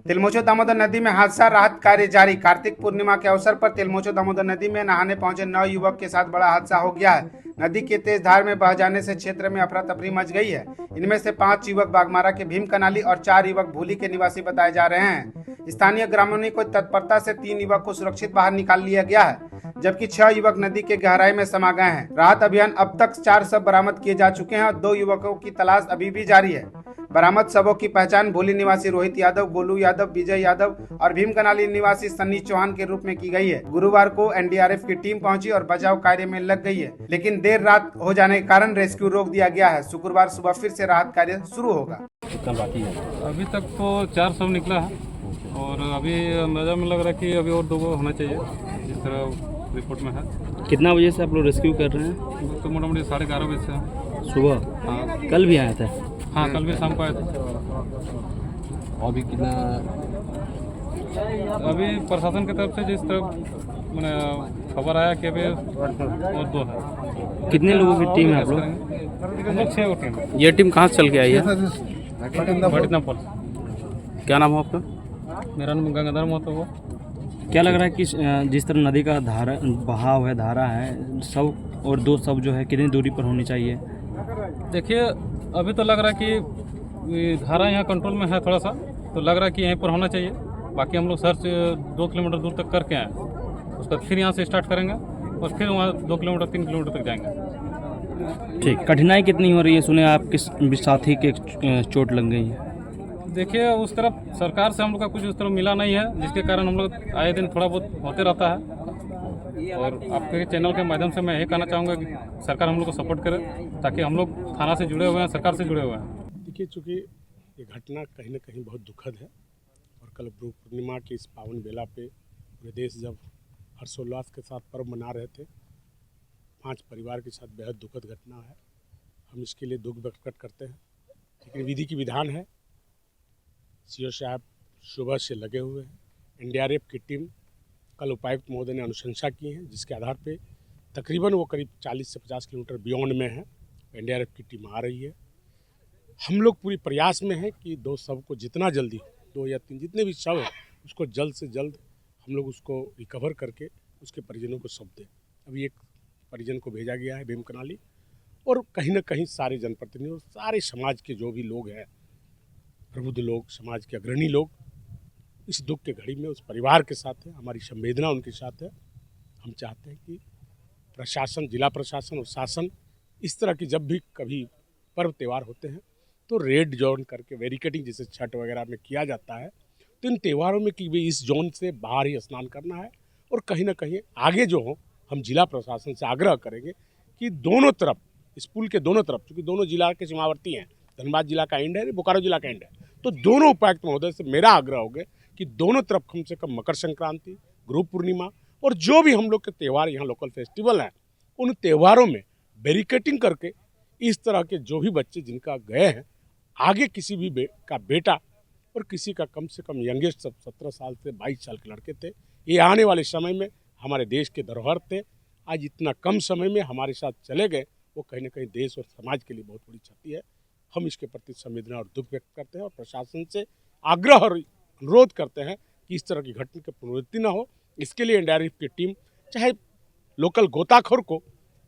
तिलमोचो दामोदर नदी में हादसा, राहत कार्य जारी। कार्तिक पूर्णिमा के अवसर पर तिलमोचो दामोदर नदी में नहाने पहुंचे 9 युवक के साथ बड़ा हादसा हो गया है। नदी के तेज धार में बह जाने से क्षेत्र में अफरा तफरी मच गई है। इनमें से 5 युवक बागमारा के भीम कनाली और 4 युवक भूली के निवासी बताए जा रहे हैं। स्थानीय ग्रामीणों को तत्परता से 3 युवक को सुरक्षित बाहर निकाल लिया गया है, जबकि 6 युवक नदी के गहराई में समा गए हैं। राहत अभियान अब तक 4 शव बरामद किए जा चुके हैं और 2 युवकों की तलाश अभी भी जारी है। बरामद शवों की पहचान भोली निवासी रोहित यादव, गोलू यादव, विजय यादव और भीम कनाली निवासी सन्नी चौहान के रूप में की गई है। गुरुवार को एनडीआरएफ की टीम पहुंची और बचाव कार्य में लग गई है, लेकिन देर रात हो जाने के कारण रेस्क्यू रोक दिया गया है। शुक्रवार सुबह फिर से राहत कार्य शुरू होगा। कितना बाकी है? अभी तक तो 4 शव निकला है और अभी अंदाजा में लग रहा है कि अभी और 2 होना चाहिए, जिस तरह रिपोर्ट में है। कितना बजे से आप लोग रेस्क्यू कर रहे हैं? तो मोटा मोटी 11:30 बजे से सुबह। हाँ, कल भी आया था? हाँ कल भी शाम को आए थे। अभी कितना? अभी प्रशासन की तरफ से जिस तरह मैंने खबर आया कि अभी और 2 है। कितने लोगों की टीम है आप लोग? हम लोग 6 टीम है। ये टीम कहाँ से चल के आई है? भटितनापुर। क्या नाम है आपका? मेरा नाम गंगाधर महतो हुआ। क्या लग रहा है कि जिस तरह नदी का धारा बहाव है, धारा है, सब और 2 सब जो है कितनी दूरी पर होनी चाहिए? देखिए अभी तो लग रहा है कि ये धारा यहाँ कंट्रोल में है थोड़ा सा, तो लग रहा है कि यहीं पर होना चाहिए। बाकी हम लोग सर्च 2 किलोमीटर दूर तक करके आए, उसके बाद फिर यहाँ से स्टार्ट करेंगे और फिर वहाँ 2 किलोमीटर 3 किलोमीटर तक जाएंगे। ठीक। कठिनाई कितनी हो रही है? सुने आप किस साथी के चोट लग गई है? देखिए उस तरफ सरकार से हम लोग का कुछ उस तरफ मिला नहीं है, जिसके कारण हम लोग आए दिन थोड़ा बहुत होते रहता है। और आपके चैनल के माध्यम से मैं यही कहना चाहूँगा कि सरकार हम लोग को सपोर्ट करे, ताकि हम लोग थाना से जुड़े हुए हैं, सरकार से जुड़े हुए हैं। देखिए चूँकि ये घटना कहीं ना कहीं बहुत दुखद है और कल गुरु पूर्णिमा की इस पावन बेला पे पूरे देश जब हर्षोल्लास के साथ पर्व मना रहे थे, 5 परिवार के साथ बेहद दुखद घटना है। हम इसके लिए दुख व्यक्त करते हैं, लेकिन विधि की विधान है। सीओ साहब सुबह से लगे हुए हैं। एनडीआरएफ की टीम कल उपायुक्त महोदय ने अनुशंसा की है, जिसके आधार पे तकरीबन वो करीब 40 से 50 किलोमीटर बियॉन्ड में है। एनडीआरएफ की टीम आ रही है। हम लोग पूरी प्रयास में हैं कि 2 शव को जितना जल्दी, 2 या 3 जितने भी शव है उसको जल्द से जल्द हम लोग उसको रिकवर करके उसके परिजनों को सौंप दें। अभी एक परिजन को भेजा गया है भीम कनाली, और कहीं ना कहीं सारे जनप्रतिनिधि और सारे समाज के जो भी लोग हैं, प्रबुद्ध लोग, समाज के अग्रणी लोग इस दुख के घड़ी में उस परिवार के साथ है। हमारी संवेदना उनके साथ है। हम चाहते हैं कि प्रशासन, जिला प्रशासन और शासन इस तरह की जब भी कभी पर्व त्यौहार होते हैं तो रेड जोन करके बैरिकेडिंग जैसे छठ वगैरह में किया जाता है, तो इन त्योहारों में कि भी इस जोन से बाहर ही स्नान करना है। और कहीं ना कहीं आगे जो हो, हम जिला प्रशासन से आग्रह करेंगे कि दोनों तरफ, इस पुल के दोनों तरफ, क्योंकि दोनों जिला के सीमावर्ती हैं, धनबाद जिला का एंड है, बोकारो जिला का एंड है, तो दोनों उपायुक्त महोदय से मेरा आग्रह होगा कि दोनों तरफ कम से कम मकर संक्रांति, गुरु पूर्णिमा और जो भी हम लोग के त्यौहार यहाँ लोकल फेस्टिवल हैं, उन त्योहारों में बैरिकेडिंग करके इस तरह के जो भी बच्चे जिनका गए हैं, आगे किसी भी का बेटा और किसी का कम से कम यंगेस्ट सब 17 साल से 22 साल के लड़के थे, ये आने वाले समय में हमारे देश के धरोहर थे। आज इतना कम समय में हमारे साथ चले गए, वो कहीं ना कहीं देश और समाज के लिए बहुत बड़ी क्षति है। हम इसके प्रति संवेदना और दुख व्यक्त करते हैं और प्रशासन से आग्रह और अनुरोध करते हैं कि इस तरह की घटना की पुनरावृत्ति न हो। इसके लिए एनडीआरएफ की टीम, चाहे लोकल गोताखोर को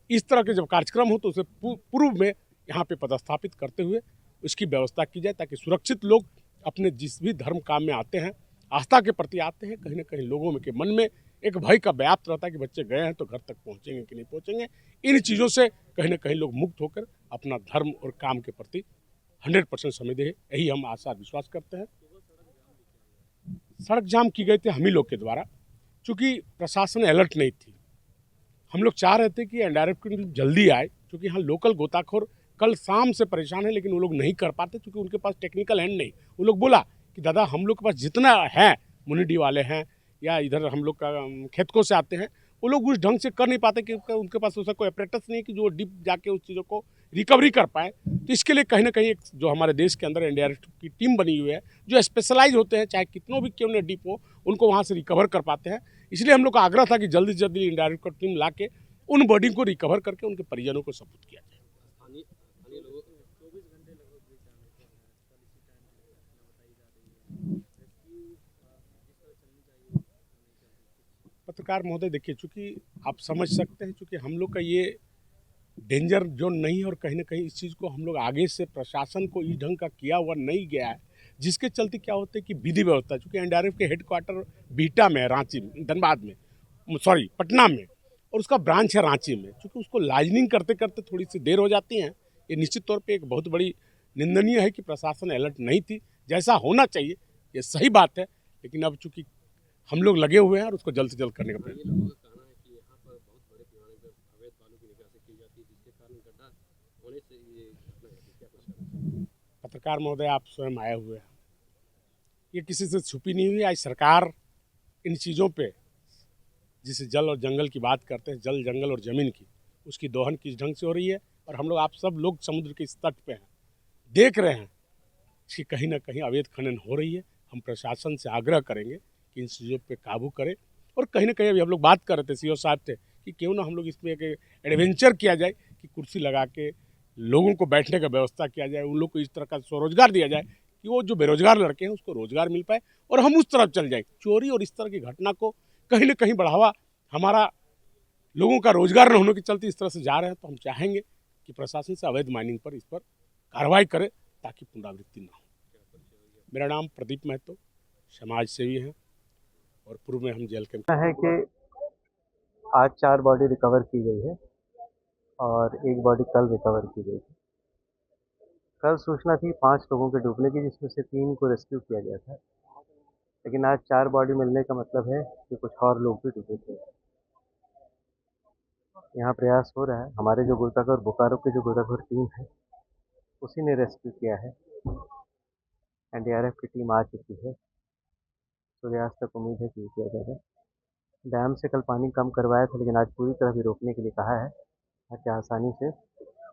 इस तरह के जब कार्यक्रम हो तो उसे पूर्व में यहाँ पे पदस्थापित करते हुए उसकी व्यवस्था की जाए, ताकि सुरक्षित लोग अपने जिस भी धर्म काम में आते हैं, आस्था के प्रति आते हैं, कहीं ना कहीं लोगों में के मन में एक भय का व्याप्त रहता है कि बच्चे गए हैं तो घर तक पहुँचेंगे कि नहीं पहुँचेंगे। इन चीज़ों से कहीं ना कहीं लोग मुक्त होकर अपना धर्म और काम के प्रति 100% समय दे, यही हम आशा विश्वास करते हैं। सड़क जाम की गई थी हम ही लोग के द्वारा, चूँकि प्रशासन अलर्ट नहीं थी। हम लोग चाह रहे थे कि एनडीआरएफ की टीम जल्दी आए, क्योंकि यहाँ लोकल गोताखोर कल शाम से परेशान है, लेकिन वो लोग नहीं कर पाते क्योंकि उनके पास टेक्निकल हैंड नहीं। वो लोग बोला कि दादा हम लोग के पास जितना है, मुनिडी वाले हैं या इधर हम लोग का खेतकों से आते हैं, वो लोग उस ढंग से कर नहीं पाते क्योंकि उनके पास उसका कोई अपरेटस नहीं कि जो डिप जाके उस चीज़ों को रिकवरी कर पाए। तो इसके लिए कहीं ना कहीं एक जो हमारे देश के अंदर एनडीआरएफ की टीम बनी हुई है, जो स्पेशलाइज होते हैं, चाहे कितनों भी क्यों न डिप हो, उनको वहाँ से रिकवर कर पाते हैं। इसलिए हम लोग का आग्रह था कि जल्दी से जल्दी एनडीआरएफ की टीम ला के उन बॉडी को रिकवर करके उनके परिजनों को सपुर्द किया जाए। पत्रकार महोदय देखिए, चूँकि आप समझ सकते हैं, चूँकि हम लोग का ये डेंजर जोन नहीं है और कहीं ना कहीं इस चीज़ को हम लोग आगे से प्रशासन को इस ढंग का किया हुआ नहीं गया है, जिसके चलते क्या होता है कि विधि व्यवस्था, चूँकि एनडीआरएफ के हेडक्वार्टर बिहटा में है, रांची में, धनबाद में, सॉरी पटना में, और उसका ब्रांच है रांची में। चूँकि उसको लाइजनिंग करते करते थोड़ी सी देर हो जाती है, ये निश्चित तौर पर एक बहुत बड़ी निंदनीय है कि प्रशासन अलर्ट नहीं थी, जैसा होना चाहिए, ये सही बात है। लेकिन अब चूँकि हम लोग लगे हुए हैं और उसको जल्द से जल्द करने का प्रयास। पत्रकार महोदय, आप स्वयं आए हुए हैं, ये किसी से छुपी नहीं हुई। आज सरकार इन चीज़ों पे, जिसे जल और जंगल की बात करते हैं, जल जंगल और ज़मीन की, उसकी दोहन किस ढंग से हो रही है, और हम लोग, आप सब लोग समुद्र के इस तट पे हैं, देख रहे हैं कि कहीं ना कहीं अवैध खनन हो रही है। हम प्रशासन से आग्रह करेंगे कि इन चीज़ों पे काबू करें, और कहीं ना कहीं अभी हम लोग बात कर रहे थे सीओ साहब थे कि क्यों ना हम लोग इसमें एक एडवेंचर किया जाए, कि कुर्सी लगा के लोगों को बैठने का व्यवस्था किया जाए, उन लोग को इस तरह का स्वरोजगार दिया जाए कि वो जो बेरोजगार लड़के हैं उसको रोजगार मिल पाए, और हम उस तरफ चल जाए। चोरी और इस तरह की घटना को कहीं ना कहीं बढ़ावा, हमारा लोगों का रोजगार न होने के चलते इस तरह से जा रहे हैं, तो हम चाहेंगे कि प्रशासन से अवैध माइनिंग पर, इस पर कार्रवाई करे ताकि पुनरावृत्ति न हो। मेरा नाम प्रदीप महतो, समाज सेवी हैं, और पूर्व में हम जेल के है कि आज 4 बॉडी रिकवर की गई है और 1 बॉडी कल रिकवर की गई थी। कल सूचना थी 5 लोगों के डूबने की, जिसमें से 3 को रेस्क्यू किया गया था, लेकिन आज 4 बॉडी मिलने का मतलब है कि कुछ और लोग भी डूबे थे। यहाँ प्रयास हो रहा है, हमारे जो गोताखोर, बोकारो की जो गोताखोर टीम है, उसी ने रेस्क्यू किया है। एनडीआरएफ की टीम आ चुकी है, सूर्यास्त तक उम्मीद है कि किया जाएगा। डैम से कल पानी कम करवाया था, लेकिन आज पूरी तरह भी रोकने के लिए कहा है, ताकि आसानी से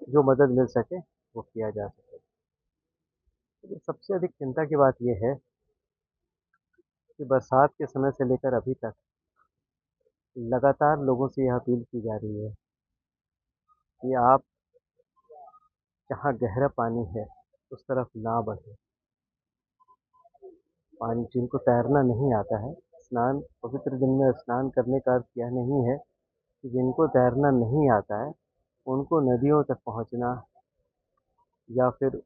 जो मदद मिल सके वो किया जा सके। लेकिन सबसे अधिक चिंता की बात यह है कि बरसात के समय से लेकर अभी तक लगातार लोगों से यह अपील की जा रही है कि आप जहाँ गहरा पानी है उस तरफ ना बढ़े। पानी, जिनको तैरना नहीं आता है, स्नान, पवित्र दिन में स्नान करने का अर्थ यह नहीं है कि जिनको तैरना नहीं आता है उनको नदियों तक पहुंचना या फिर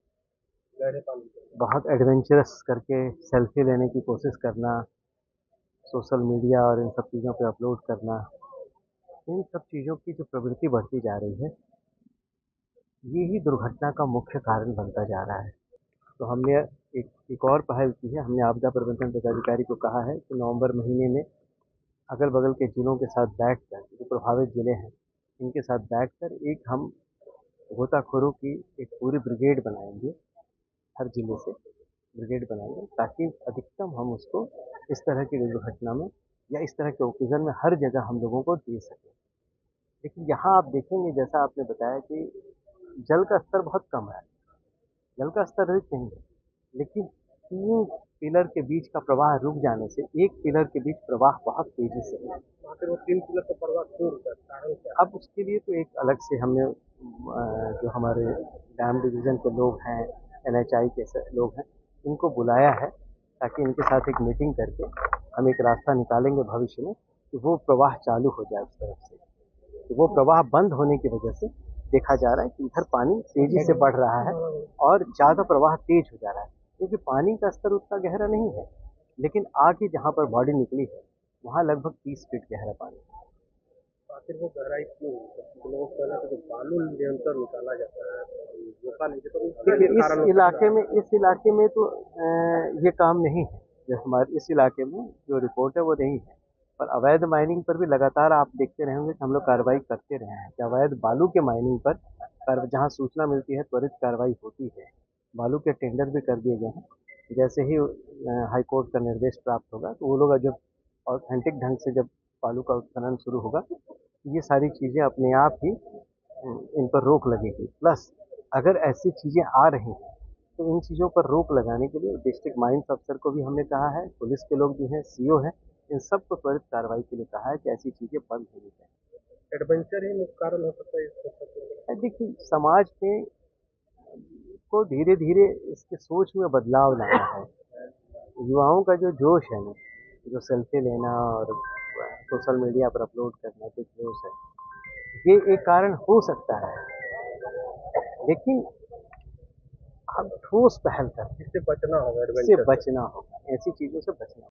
बहुत एडवेंचरस करके सेल्फी लेने की कोशिश करना, सोशल मीडिया और इन सब चीज़ों पे अपलोड करना, इन सब चीज़ों की जो प्रवृत्ति बढ़ती जा रही है, ये ही दुर्घटना का मुख्य कारण बनता जा रहा है। तो हमने एक और पहल की है। हमने आपदा प्रबंधन पदाधिकारी को कहा है कि नवंबर महीने में अगल बगल के ज़िलों के साथ बैठकर, जो प्रभावित ज़िले हैं इनके साथ बैठकर एक हम गोताखोरों की एक पूरी ब्रिगेड बनाएंगे, हर ज़िले से ब्रिगेड बनाएंगे, ताकि अधिकतम हम उसको इस तरह की दुर्घटना में या इस तरह के ओकेज़न में हर जगह हम लोगों को दे सकें। लेकिन यहाँ आप देखेंगे, जैसा आपने बताया, कि जल का स्तर बहुत कम है, जल का स्तर अधिक नहीं है, लेकिन 3 पिलर के बीच का प्रवाह रुक जाने से 1 पिलर के बीच प्रवाह बहुत तेज़ी से है। फिर वो 3 पिलर का प्रवाह क्यों रुका, कारण क्या? अब उसके लिए तो एक अलग से हमने जो हमारे डैम डिवीज़न के लोग हैं, एनएचआई के लोग हैं, इनको बुलाया है, ताकि इनके साथ एक मीटिंग करके हम एक रास्ता निकालेंगे भविष्य में कि वो प्रवाह चालू हो जाए उस तरफ से। तो वो प्रवाह बंद होने की वजह से देखा जा रहा है कि इधर पानी तेज़ी से बढ़ रहा है और ज़्यादा प्रवाह तेज हो जा रहा है, क्योंकि पानी का स्तर उतना गहरा नहीं है, लेकिन आगे जहाँ पर बॉडी निकली है वहाँ लगभग 30 फीट गहरा पानी है। आखिर वो गहराई क्यों? लोगों को पहले तो बालू निरंतर निकाला जाता है, रोका नहीं जाता, तो इस इलाके में तो ये काम नहीं है। जो हमारे इस इलाके में जो रिपोर्ट है वो नहीं है, पर अवैध माइनिंग पर भी लगातार आप देखते रहेंगे कि हम लोग कार्रवाई करते रहे हैं, कि अवैध बालू के माइनिंग पर जहाँ सूचना मिलती है त्वरित कार्रवाई होती है। बालू के टेंडर भी कर दिए गए हैं। जैसे ही हाई कोर्ट का निर्देश प्राप्त होगा, तो वो लोग जब ऑथेंटिक ढंग से जब बालू का उत्खनन शुरू होगा, तो ये सारी चीज़ें अपने आप ही इन पर रोक लगेगी। प्लस अगर ऐसी चीज़ें आ रही हैं तो इन चीज़ों पर रोक लगाने के लिए डिस्ट्रिक्ट माइंस अफसर को भी हमने कहा है, पुलिस के लोग भी हैं, सीओ हैं, इन सब को त्वरित कार्रवाई के लिए कहा है कि ऐसी चीज़ें बंद होनी चाहिए। एडवेंचर ही मुख्य कारण हो सकता है। देखिए, समाज में को धीरे धीरे इसके सोच में बदलाव लाना है। युवाओं का जो जोश है ना, जो सेल्फी लेना और सोशल मीडिया पर अपलोड करना कुछ न्यूज़ है, ये एक कारण हो सकता है, लेकिन आप ठोस पहल करें, इससे बचना होगा, ऐसी चीज़ों से बचना होगा।